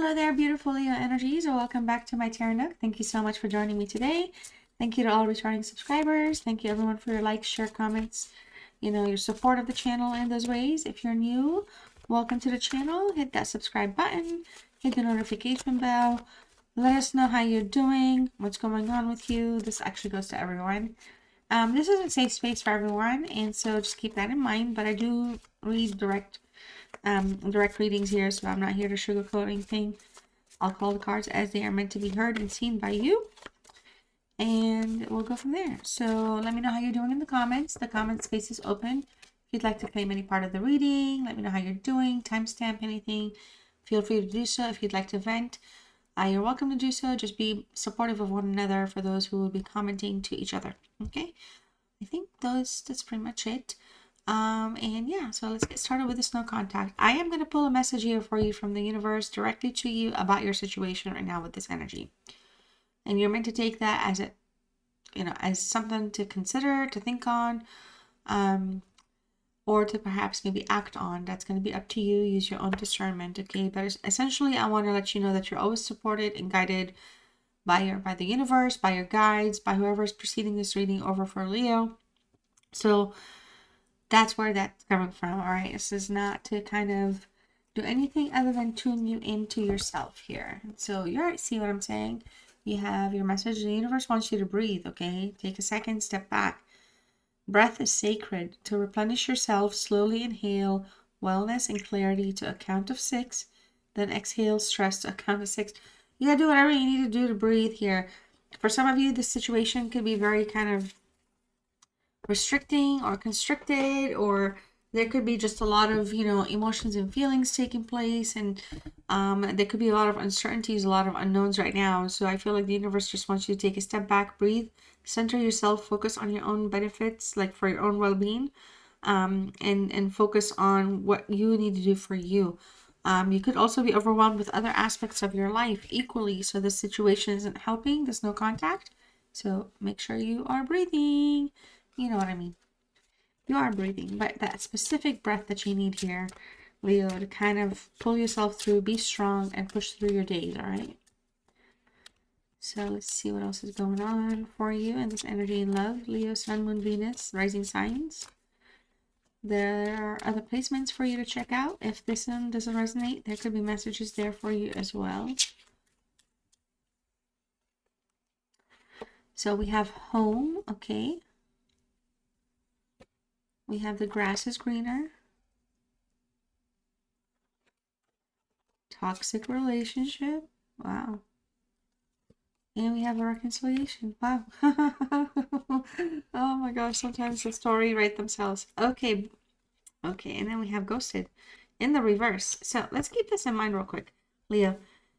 Hello there, beautiful Leo energies, or welcome back to my Tarot Nook. Thank you so much for joining me today. Thank you to all returning subscribers. Thank you everyone for your likes, share, comments, your support of the channel in those ways. If you're new, welcome to the channel. Hit that subscribe button, hit the notification bell. Let us know how you're doing, what's going on with you. This actually goes to everyone. This is a safe space for everyone, and so just keep that in mind. But I do read direct readings here, so I'm not here to sugarcoat anything. I'll call the cards as they are meant to be heard and seen by you, and we'll go from there. So let me know how you're doing in the comments. The comment space is open. If you'd like to claim any part of the reading, let me know how you're doing, timestamp anything, feel free to do so. If you'd like to vent, you're welcome to do so. Just be supportive of one another for those who will be commenting to each other. Okay, I think that's pretty much it. And yeah, so let's get started with this no contact. I am going to pull a message here for you from the universe directly to you about your situation right now with this energy. And you're meant to take that as as something to consider, to think on, or to perhaps maybe act on. That's going to be up to you. Use your own discernment, okay? But essentially, I want to let you know that you're always supported and guided by the universe, by your guides, by whoever is preceding this reading over for Leo. So that's where that's coming from, all right? This is not to kind of do anything other than tune you into yourself here. So you're, see what I'm saying? You have your message. The universe wants you to breathe, okay? Take a second, step back. Breath is sacred. To replenish yourself, slowly inhale wellness and clarity to a count of 6. Then exhale stress to a count of 6. You gotta do whatever you need to do to breathe here. For some of you, this situation could be very kind of restricting or constricted, or there could be just a lot of emotions and feelings taking place, and there could be a lot of uncertainties, a lot of unknowns right now. So I feel like the universe just wants you to take a step back, breathe, center yourself, focus on your own benefits, like for your own well-being, and focus on what you need to do for you. You could also be overwhelmed with other aspects of your life equally, so this situation isn't helping. There's no contact, so make sure you are breathing. You know what I mean. You are breathing, but that specific breath that you need here, Leo, to kind of pull yourself through, be strong, and push through your days, all right? So let's see what else is going on for you in this energy and love. Leo, Sun, Moon, Venus, rising signs. There are other placements for you to check out. If this one doesn't resonate, there could be messages there for you as well. So we have home, okay. We have the grass is greener. Toxic relationship. Wow. And we have a reconciliation. Wow. Oh my gosh, sometimes the story write themselves. Okay. Okay, and then we have ghosted in the reverse. So let's keep this in mind real quick. Leo,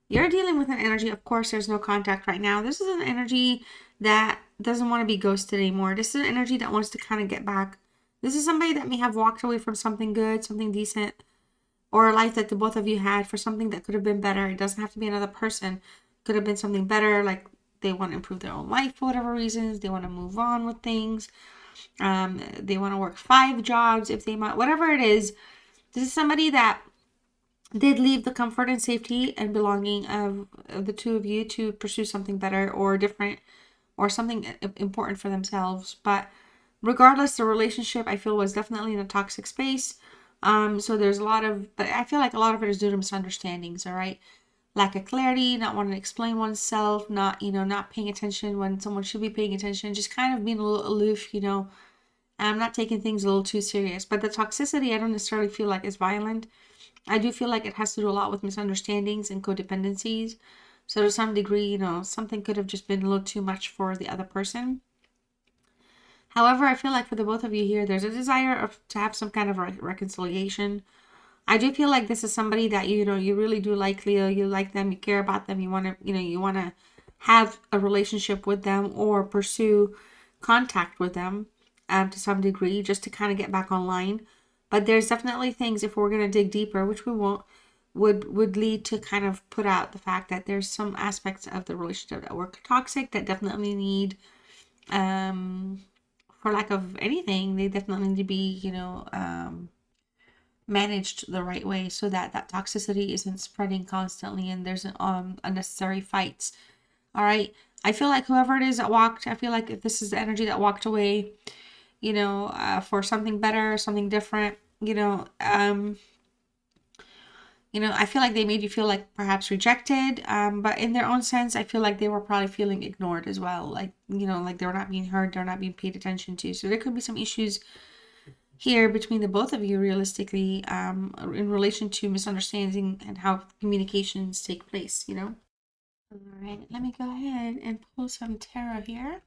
you're dealing with an energy. Of course, there's no contact right now. This is an energy that doesn't want to be ghosted anymore. This is an energy that wants to kind of get back. This is somebody that may have walked away from something good, something decent, or a life that the both of you had for something that could have been better. It doesn't have to be another person. Could have been something better, like they want to improve their own life for whatever reasons. They want to move on with things. They want to work 5 jobs if they might, whatever it is. This is somebody that did leave the comfort and safety and belonging of the two of you to pursue something better or different or something important for themselves. But regardless, the relationship, I feel, was definitely in a toxic space. So there's a lot of, but I feel like a lot of it is due to misunderstandings, all right? Lack of clarity, not wanting to explain oneself, not paying attention when someone should be paying attention, just kind of being a little aloof, and I'm not taking things a little too serious. But the toxicity, I don't necessarily feel like is violent. I do feel like it has to do a lot with misunderstandings and codependencies. So to some degree, something could have just been a little too much for the other person. However, I feel like for the both of you here, there's a desire to have some kind of reconciliation. I do feel like this is somebody that you really do like, Leo. You like them, you care about them, you want to have a relationship with them or pursue contact with them to some degree, just to kind of get back online. But there's definitely things, if we're going to dig deeper, which we won't, would lead to kind of put out the fact that there's some aspects of the relationship that were toxic that definitely need, for lack of anything, they definitely need to be, managed the right way so that that toxicity isn't spreading constantly and there's unnecessary fights. All right. I feel like whoever it is that walked, I feel like if this is the energy that walked away, you know, for something better, something different, I feel like they made you feel like perhaps rejected, but in their own sense, I feel like they were probably feeling ignored as well. Like, like they're not being heard, they're not being paid attention to. So there could be some issues here between the both of you, realistically, in relation to misunderstanding and how communications take place, All right, let me go ahead and pull some tarot here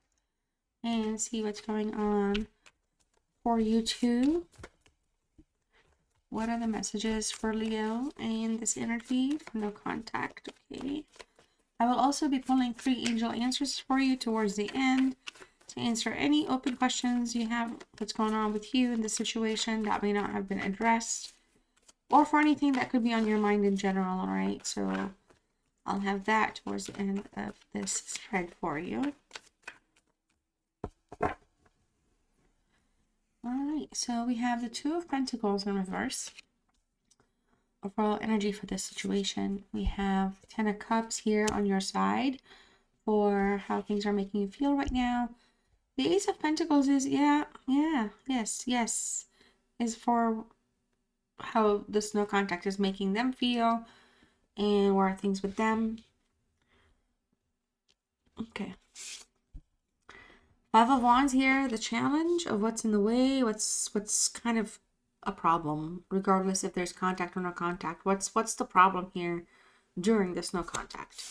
and see what's going on for you two. What are the messages for Leo and this energy for no contact? Okay. I will also be pulling 3 angel answers for you towards the end to answer any open questions you have, what's going on with you in the situation that may not have been addressed, or for anything that could be on your mind in general, all right? So I'll have that towards the end of this spread for you. All right, so we have the 2 of Pentacles in reverse. Overall energy for this situation. We have 10 of Cups here on your side for how things are making you feel right now. The Ace of Pentacles is, yes, is for how this no contact is making them feel and where are things with them. Okay. 5 of Wands here, the challenge of what's in the way, what's kind of a problem, regardless if there's contact or no contact. What's the problem here during this no contact?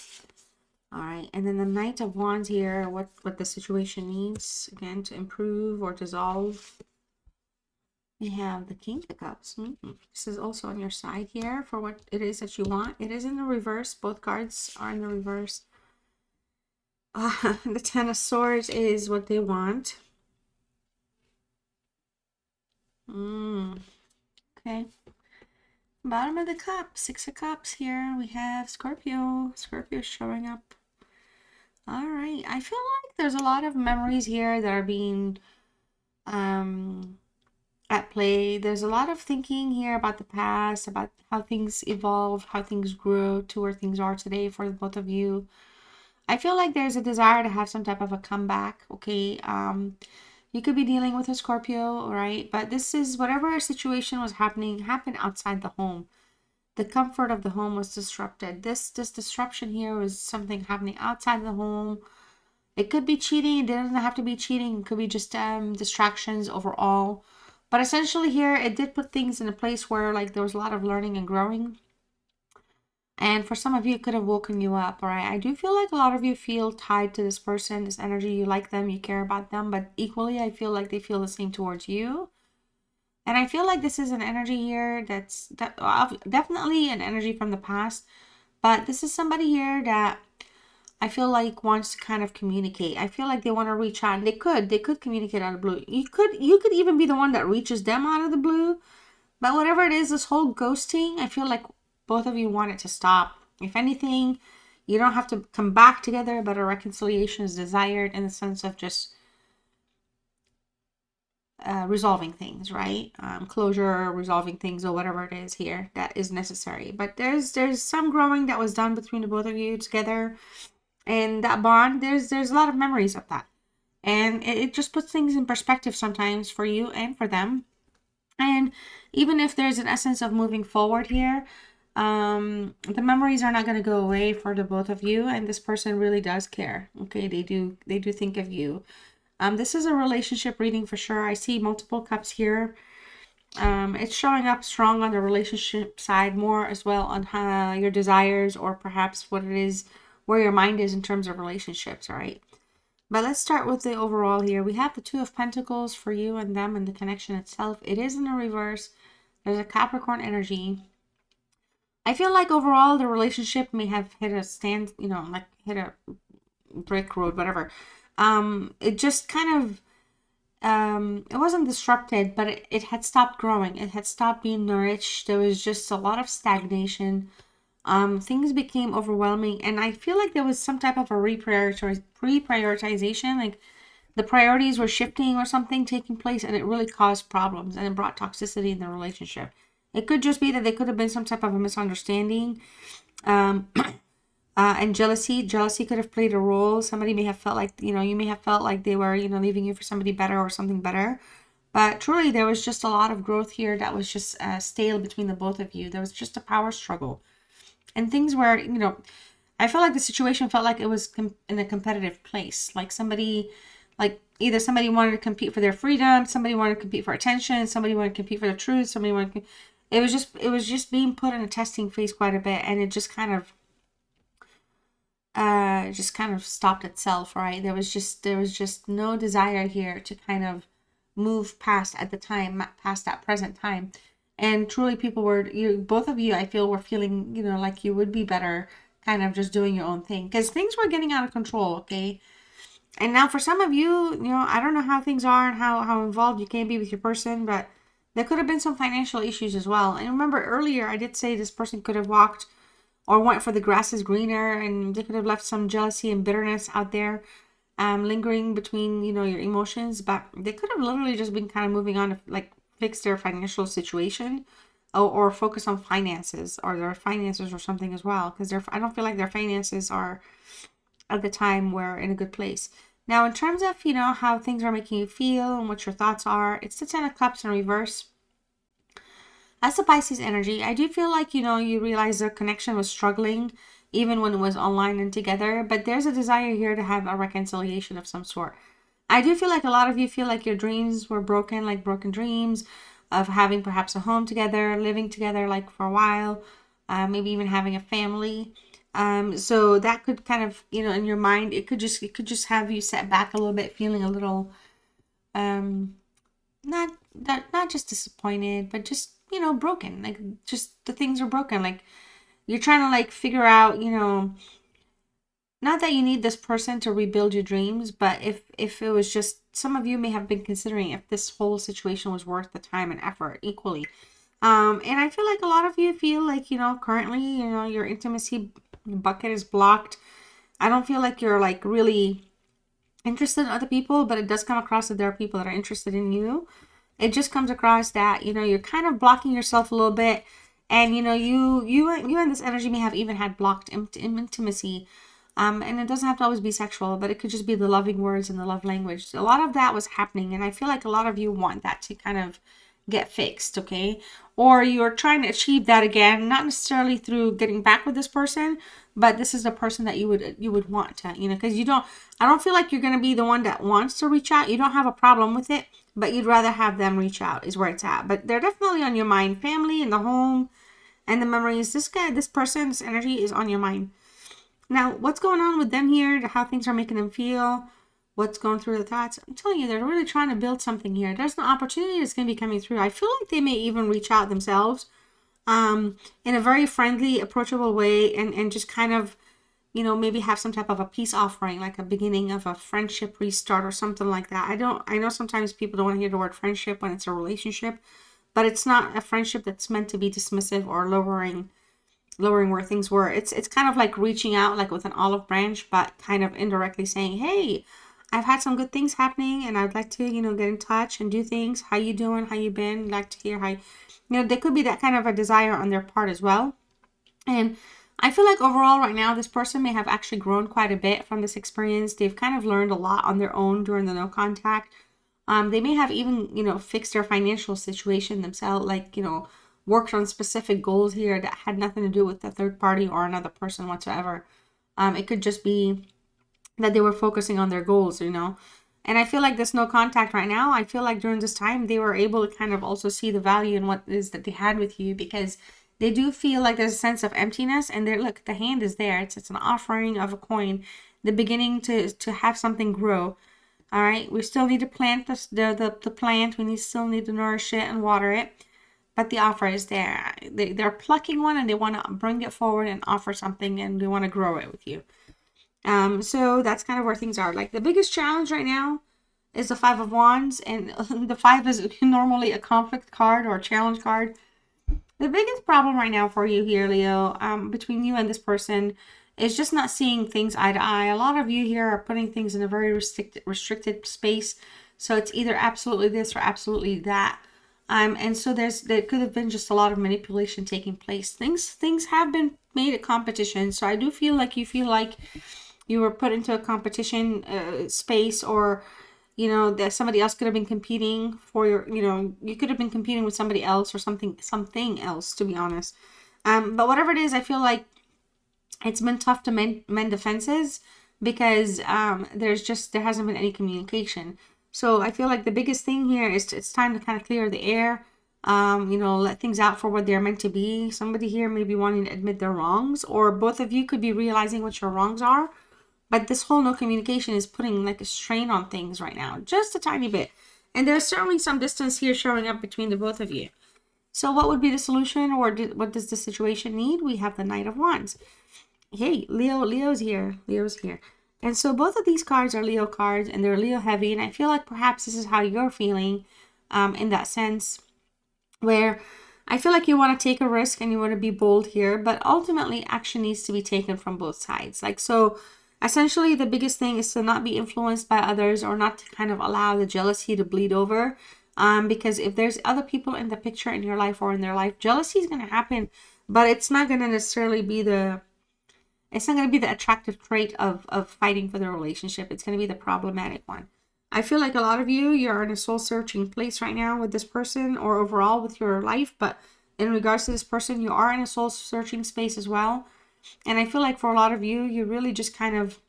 All right, and then the Knight of Wands here, what the situation needs, again, to improve or dissolve. We have the King of Cups. This is also on your side here for what it is that you want. It is in the reverse. Both cards are in the reverse. The 10 of Swords is what they want. Okay. Bottom of the cup, 6 of Cups here. We have Scorpio. Scorpio showing up. All right. I feel like there's a lot of memories here that are being at play. There's a lot of thinking here about the past, about how things evolve, how things grew to where things are today for both of you. I feel like there's a desire to have some type of a comeback, okay? You could be dealing with a Scorpio, right? But this is whatever situation was happened outside the home. The comfort of the home was disrupted. This disruption here was something happening outside the home. It could be cheating. It doesn't have to be cheating. It could be just distractions overall. But essentially here, it did put things in a place where like there was a lot of learning and growing. And for some of you, it could have woken you up, all right? I do feel like a lot of you feel tied to this person, this energy. You like them, you care about them, but equally, I feel like they feel the same towards you. And I feel like this is an energy here that's definitely an energy from the past, but this is somebody here that I feel like wants to kind of communicate. I feel like they want to reach out. They could communicate out of the blue. You could even be the one that reaches them out of the blue. But whatever it is, this whole ghosting, I feel like both of you want it to stop. If anything, you don't have to come back together, but a reconciliation is desired in the sense of just resolving things, right? Closure, resolving things, or whatever it is here that is necessary. But there's some growing that was done between the both of you together, and that bond. There's a lot of memories of that, and it just puts things in perspective sometimes for you and for them. And even if there's an essence of moving forward here, the memories are not going to go away for the both of you, and this person really does care. Okay, they do think of you. This is a relationship reading for sure. I see multiple cups here. It's showing up strong on the relationship side, more as well on your desires, or perhaps what it is, where your mind is in terms of relationships. All right. But let's start with the overall here. We have the 2 of Pentacles for you and them and the connection itself. It is in the reverse. There's a Capricorn energy. I feel like overall the relationship may have hit a stand, like hit a brick road, whatever. It just kind of, it wasn't disrupted, but it had stopped growing. It had stopped being nourished. There was just a lot of stagnation. Things became overwhelming, and I feel like there was some type of a reprioritization, like the priorities were shifting or something taking place, and it really caused problems, and it brought toxicity in the relationship. It could just be that there could have been some type of a misunderstanding. Um, and jealousy could have played a role. Somebody may have felt like, you may have felt like they were, leaving you for somebody better or something better. But truly, there was just a lot of growth here that was just stale between the both of you. There was just a power struggle. And things were, I felt like the situation felt like it was in a competitive place. Like somebody, like either somebody wanted to compete for their freedom, somebody wanted to compete for attention, somebody wanted to compete for the truth, somebody wanted to, it was just being put in a testing phase quite a bit. And it just kind of stopped itself, right? There was just no desire here to kind of move past at the time, past that present time. And truly people were, both of you, I feel, were feeling, like you would be better kind of just doing your own thing, because things were getting out of control. Okay. And now for some of you, I don't know how things are and how involved you can be with your person, but there could have been some financial issues as well. And remember earlier I did say this person could have walked or went for the grass is greener, and they could have left some jealousy and bitterness out there, lingering between, your emotions. But they could have literally just been kind of moving on to like fix their financial situation, or focus on finances, or their finances or something as well, because I don't feel like their finances are at the time were in a good place. Now, in terms of, how things are making you feel and what your thoughts are, it's the 10 of Cups in reverse. As a Pisces energy, I do feel like, you realize their connection was struggling even when it was online and together, but there's a desire here to have a reconciliation of some sort. I do feel like a lot of you feel like your dreams were broken, like broken dreams of having perhaps a home together, living together like for a while, maybe even having a family. So that could kind of, in your mind, it could just have you set back a little bit, feeling a little, um, not just disappointed, but just, broken. Like just the things are broken. Like you're trying to like figure out, not that you need this person to rebuild your dreams, but if it was just, some of you may have been considering if this whole situation was worth the time and effort equally. And I feel like a lot of you feel like, currently, your intimacy bucket is blocked. I don't feel like you're like really interested in other people, but it does come across that there are people that are interested in you. It just comes across that, you're kind of blocking yourself a little bit. And, you and this energy may have even had blocked intimacy. And it doesn't have to always be sexual, but it could just be the loving words and the love language. A lot of that was happening. And I feel like a lot of you want that to kind of get fixed, okay? Or you're trying to achieve that again, not necessarily through getting back with this person, but this is the person that you would want to, because I don't feel like you're going to be the one that wants to reach out. You don't have a problem with it, but you'd rather have them reach out is where it's at. But they're definitely on your mind. Family and the home and the memories. This person, this energy is on your mind. Now, what's going on with them here, how things are making them feel, what's going through the thoughts. I'm telling you, they're really trying to build something here. There's an opportunity that's going to be coming through. I feel like they may even reach out themselves in a very friendly, approachable way, and just kind of, maybe have some type of a peace offering, like a beginning of a friendship restart or something like that. I know sometimes people don't want to hear the word friendship when it's a relationship, but it's not a friendship that's meant to be dismissive or lowering where things were. It's kind of like reaching out like with an olive branch, but kind of indirectly saying, hey, I've had some good things happening and I'd like to, get in touch and do things. How you doing? How you been? I'd like to hear how, there could be that kind of a desire on their part as well. And I feel like overall right now, this person may have actually grown quite a bit from this experience. They've kind of learned a lot on their own during the no contact. They may have even, fixed their financial situation themselves, like, worked on specific goals here that had nothing to do with the third party or another person whatsoever. It could just be that they were focusing on their goals, And I feel like this no contact right now, I feel like during this time, they were able to kind of also see the value in what it is that they had with you, because they do feel like there's a sense of emptiness, and look, the hand is there. It's an offering of a coin, the beginning to have something grow. All right, we still need to plant the plant. We still need to nourish it and water it. But the offer is there. They're plucking one and they want to bring it forward and offer something, and they want to grow it with you. So that's kind of where things are. Like the biggest challenge right now is the Five of Wands, and the five is normally a conflict card or a challenge card. The biggest problem right now for you here, Leo, between you and this person, is just not seeing things eye to eye. A lot of you here are putting things in a very restricted space. So it's either absolutely this or absolutely that. And so there could have been just a lot of manipulation taking place. Things have been made a competition. So I do feel like you feel like you were put into a competition space, or that somebody else could have been competing for your, you could have been competing with somebody else or something else, to be honest. But whatever it is, I feel like it's been tough to mend defenses, because there hasn't been any communication. So I feel like the biggest thing here is it's time to kind of clear the air, let things out for what they're meant to be. Somebody here may be wanting to admit their wrongs, or both of you could be realizing what your wrongs are. But this whole no communication is putting like a strain on things right now, just a tiny bit. And there's certainly some distance here showing up between the both of you. So what would be the solution, or what does the situation need? We have the Knight of Wands. Hey, Leo's here. And so both of these cards are Leo cards, and they're Leo heavy. And I feel like perhaps this is how you're feeling in that sense, where I feel like you want to take a risk and you want to be bold here, but ultimately action needs to be taken from both sides. Like, so essentially the biggest thing is to not be influenced by others, or not to kind of allow the jealousy to bleed over. Because if there's other people in the picture in your life or in their life, jealousy is going to happen, but it's not going to necessarily be the attractive trait of fighting for the relationship. It's going to be the problematic one. I feel like a lot of you're in a soul searching place right now with this person, or overall with your life. But in regards to this person, you are in a soul searching space as well. And I feel like for a lot of you really just kind of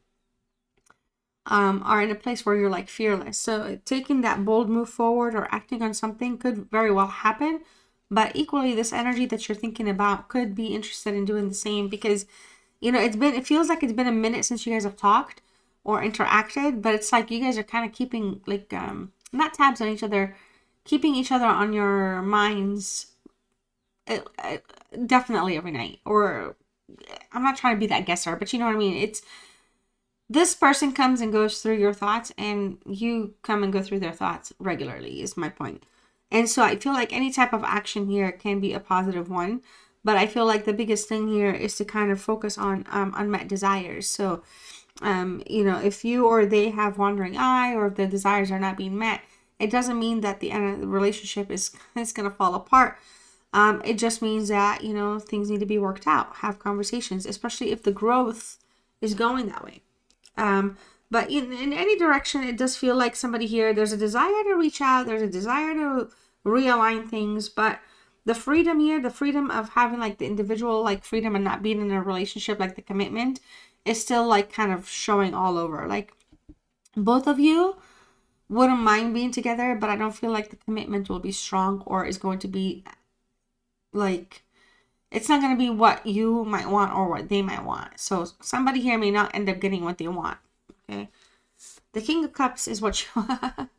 are in a place where you're like fearless. So taking that bold move forward or acting on something could very well happen. But equally, this energy that you're thinking about could be interested in doing the same, because it feels like it's been a minute since you guys have talked or interacted, but it's like you guys are kind of keeping like not tabs on each other, keeping each other on your minds definitely every night. Or I'm not trying to be that guesser, but you know what I mean? It's this person comes and goes through your thoughts, and you come and go through their thoughts regularly, is my point. And so I feel like any type of action here can be a positive one. But I feel like the biggest thing here is to kind of focus on unmet desires. So, if you or they have wandering eye, or if the desires are not being met, it doesn't mean that the relationship is going to fall apart. It just means that, things need to be worked out. Have conversations, especially if the growth is going that way. But in any direction, it does feel like somebody here, there's a desire to reach out. There's a desire to realign things, but the freedom here, the freedom of having like the individual like freedom and not being in a relationship, like the commitment, is still like kind of showing all over. Like both of you wouldn't mind being together, but I don't feel like the commitment will be strong, or is going to be like, it's not going to be what you might want or what they might want. So somebody here may not end up getting what they want. Okay. The King of Cups is what you want.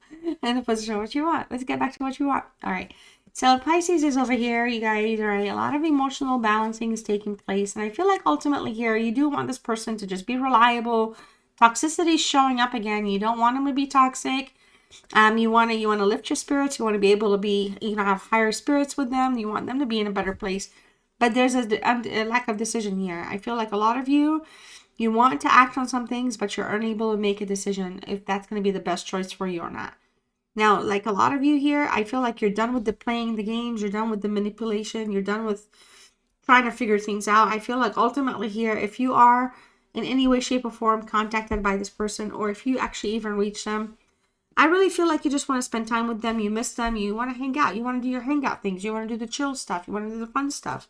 And the position what you want. Let's get back to what you want. All right. So Pisces is over here, you guys. All right. A lot of emotional balancing is taking place. And I feel like ultimately here, you do want this person to just be reliable. Toxicity is showing up again. You don't want them to be toxic. You want to lift your spirits. You want to be able to be, have higher spirits with them. You want them to be in a better place. But there's a lack of decision here. I feel like a lot of you want to act on some things, but you're unable to make a decision if that's going to be the best choice for you or not. Now, like a lot of you here, I feel like you're done with the playing the games. You're done with the manipulation. You're done with trying to figure things out. I feel like ultimately here, if you are in any way, shape, or form contacted by this person, or if you actually even reach them, I really feel like you just want to spend time with them. You miss them. You want to hang out. You want to do your hangout things. You want to do the chill stuff. You want to do the fun stuff.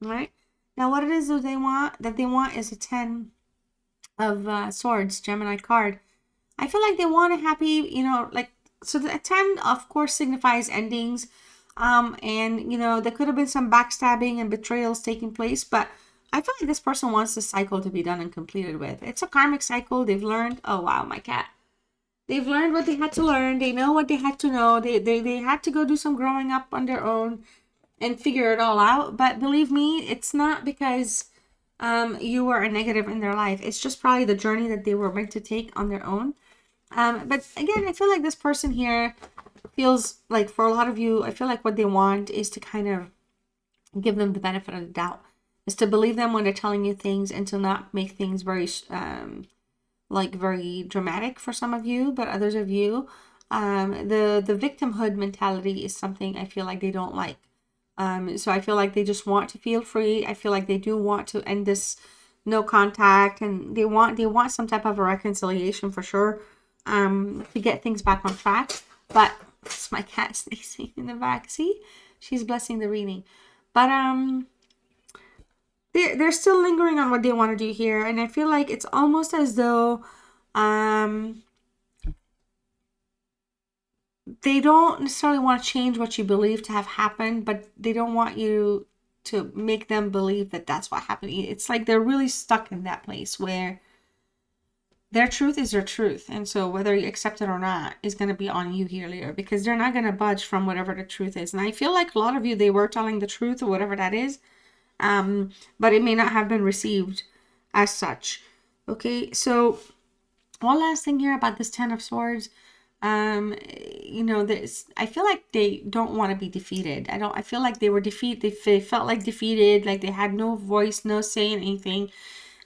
All right? Now, what it is that they want is a 10 of Swords, Gemini card. I feel like they want a happy, so the 10, of course, signifies endings. And, there could have been some backstabbing and betrayals taking place, but I feel like this person wants the cycle to be done and completed with. It's a karmic cycle. They've learned. Oh, wow, my cat. They've learned what they had to learn. They know what they had to know. They had to go do some growing up on their own and figure it all out. But believe me, it's not because you were a negative in their life. It's just probably the journey that they were meant to take on their own. But again, I feel like this person here feels like, for a lot of you, I feel like what they want is to kind of give them the benefit of the doubt, is to believe them when they're telling you things, and to not make things very very dramatic for some of you. But others of you, The victimhood mentality is something I feel like they don't like. So I feel like they just want to feel free. I feel like they do want to end this no contact, and they want some type of a reconciliation for sure, to get things back on track. But it's my cat sneezing in the back. See, she's blessing the reading. But they're still lingering on what they want to do here, and I feel like it's almost as though they don't necessarily want to change what you believe to have happened, but they don't want you to make them believe that that's what happened. It's like they're really stuck in that place where their truth is their truth. And so whether you accept it or not is going to be on you here, Leo, because they're not going to budge from whatever the truth is. And I feel like a lot of you, they were telling the truth or whatever that is, but it may not have been received as such. Okay, so one last thing here about this Ten of Swords. You know, I feel like they don't want to be defeated. I feel like they were defeated. They felt like defeated, like they had no voice, no say in anything.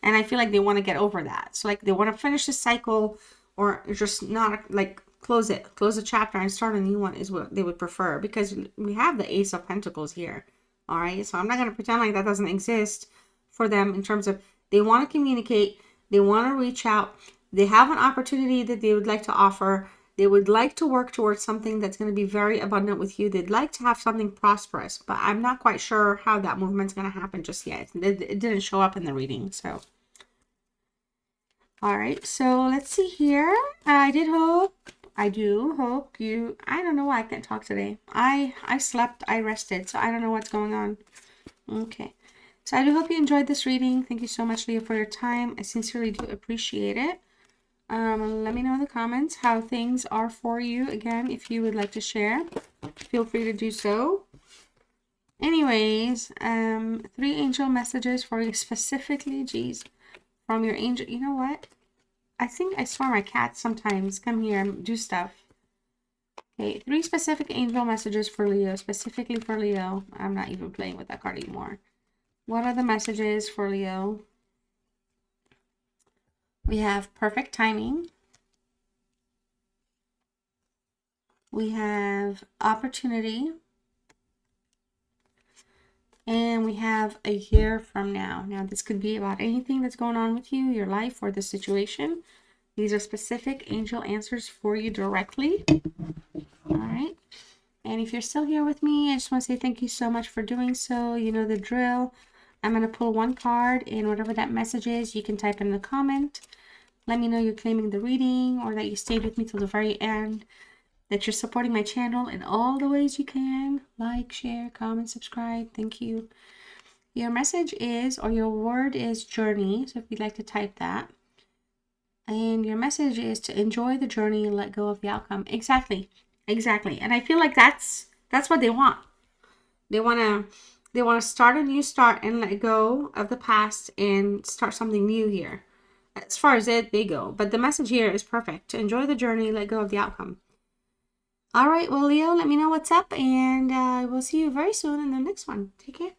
And I feel like they want to get over that. So like they want to finish the cycle, or just not like close the chapter and start a new one is what they would prefer, because we have the Ace of Pentacles here. All right. So I'm not going to pretend like that doesn't exist for them in terms of they want to communicate. They want to reach out. They have an opportunity that they would like to offer. They would like to work towards something that's going to be very abundant with you. They'd like to have something prosperous, but I'm not quite sure how that movement's going to happen just yet. It didn't show up in the reading, so. All right, so let's see here. I do hope you, I don't know why I can't talk today. I slept, I rested, so I don't know what's going on. Okay, so I do hope you enjoyed this reading. Thank you so much, Leah, for your time. I sincerely do appreciate it. Let me know in the comments how things are for you. Again, if you would like to share, feel free to do so. Anyways, 3 angel messages for you specifically, geez, from your angel. You know what? I think I swear my cats sometimes come here and do stuff. Okay, 3 specific angel messages for Leo, specifically for Leo. I'm not even playing with that card anymore. What are the messages for Leo? We have perfect timing. We have opportunity. And we have a year from now. Now, this could be about anything that's going on with you, your life, or the situation. These are specific angel answers for you directly. All right. And if you're still here with me, I just want to say thank you so much for doing so. You know the drill. I'm going to pull 1 card, and whatever that message is, you can type in the comment. Let me know you're claiming the reading, or that you stayed with me till the very end, that you're supporting my channel in all the ways you can. Like, share, comment, subscribe. Thank you. Your message is, or your word is journey. So if you'd like to type that. And your message is to enjoy the journey and let go of the outcome. Exactly. Exactly. And I feel like that's what they want. They want to start a new start and let go of the past and start something new here. As far as they go. But the message here is perfect. To enjoy the journey, let go of the outcome. All right, well, Leo, let me know what's up, and we'll see you very soon in the next one. Take care.